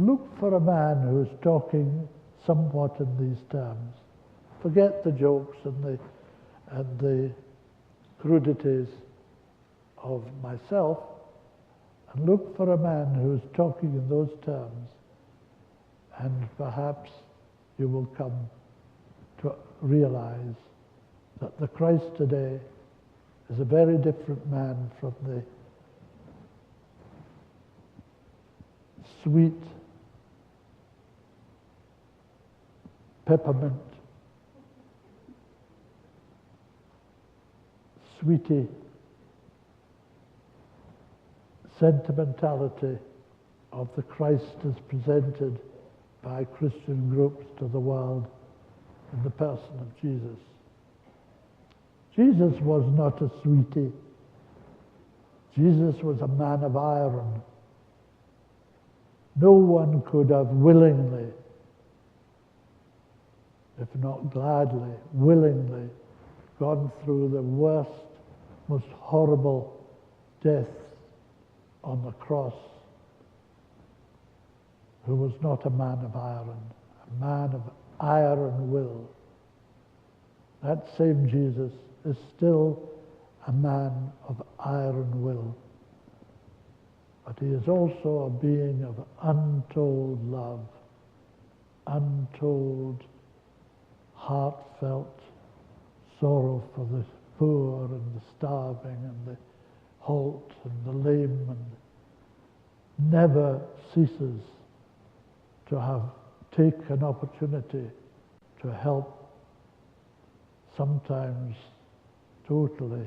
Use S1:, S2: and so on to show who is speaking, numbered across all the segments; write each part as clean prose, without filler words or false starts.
S1: look for a man who is talking somewhat in these terms. Forget the jokes and the crudities of myself, and look for a man who is talking in those terms, and perhaps you will come to realize that the Christ today is a very different man from the sweet, peppermint, sweetie sentimentality of the Christ as presented by Christian groups to the world in the person of Jesus. Jesus was not a sweetie. Jesus was a man of iron. No one could have willingly, if not gladly, willingly gone through the worst, most horrible death on the cross, who was not a man of iron, a man of iron will. That same Jesus is still a man of iron will, but he is also a being of untold love, untold, heartfelt sorrow for the poor and the starving and the halt and the lame, and never ceases to have taken an opportunity to help, sometimes totally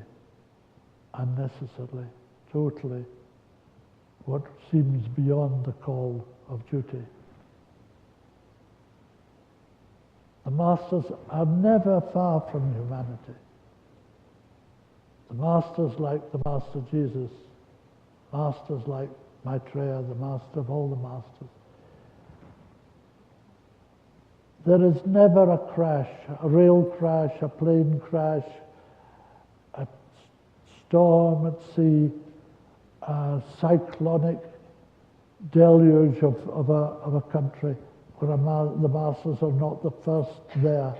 S1: unnecessarily, totally what seems beyond the call of duty. The masters are never far from humanity. The masters like the Master Jesus, masters like Maitreya, the master of all the masters. There is never a crash, a rail crash, a plane crash, a storm at sea, a cyclonic deluge of a country where the masters are not the first there.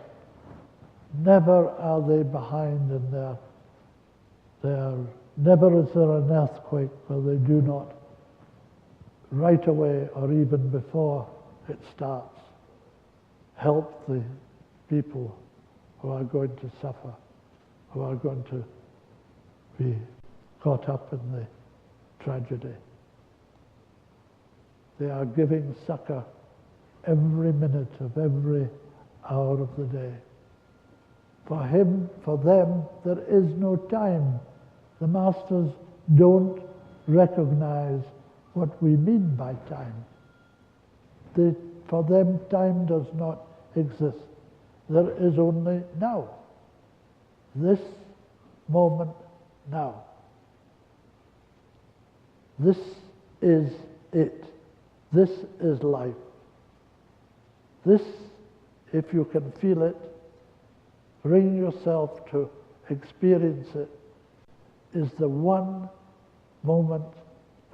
S1: Never are they behind in their never is there an earthquake where they do not, right away or even before it starts, help the people who are going to suffer, who are going to be caught up in the tragedy. They are giving succor every minute of every hour of the day. For them, there is no time. The masters don't recognize what we mean by time. For them, time does not exist. There is only now. This moment now. This is it. This is life. This, if you can feel it, bring yourself to experience it, is the one moment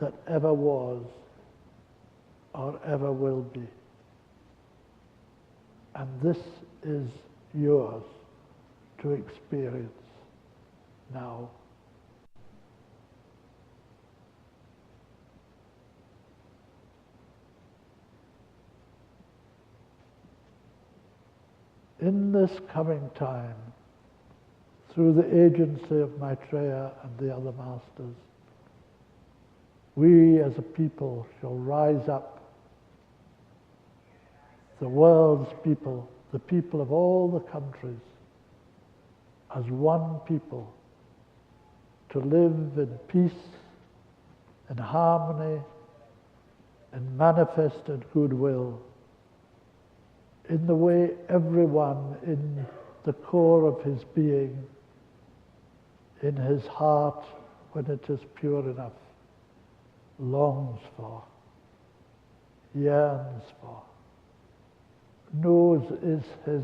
S1: that ever was or ever will be. And this is yours to experience now. In this coming time, through the agency of Maitreya and the other masters, we as a people shall rise up, the world's people, the people of all the countries, as one people, to live in peace, in harmony, in manifested goodwill, in the way everyone in the core of his being, in his heart, when it is pure enough, longs for, yearns for, knows is his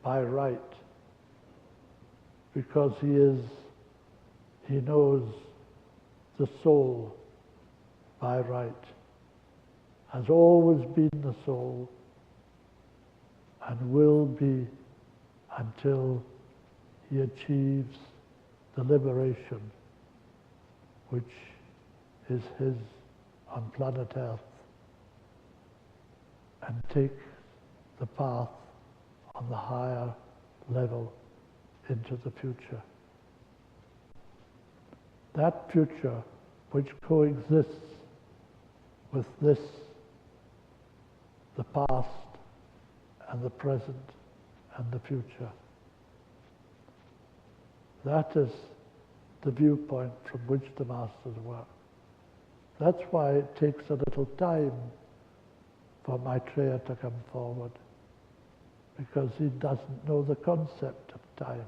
S1: by right, because he knows the soul by right, has always been the soul and will be until he achieves the liberation which is his on planet Earth and takes the path on the higher level into the future. That future which coexists with this, the past and the present and the future. That is the viewpoint from which the Masters work. That's why it takes a little time for Maitreya to come forward, because he doesn't know the concept of time.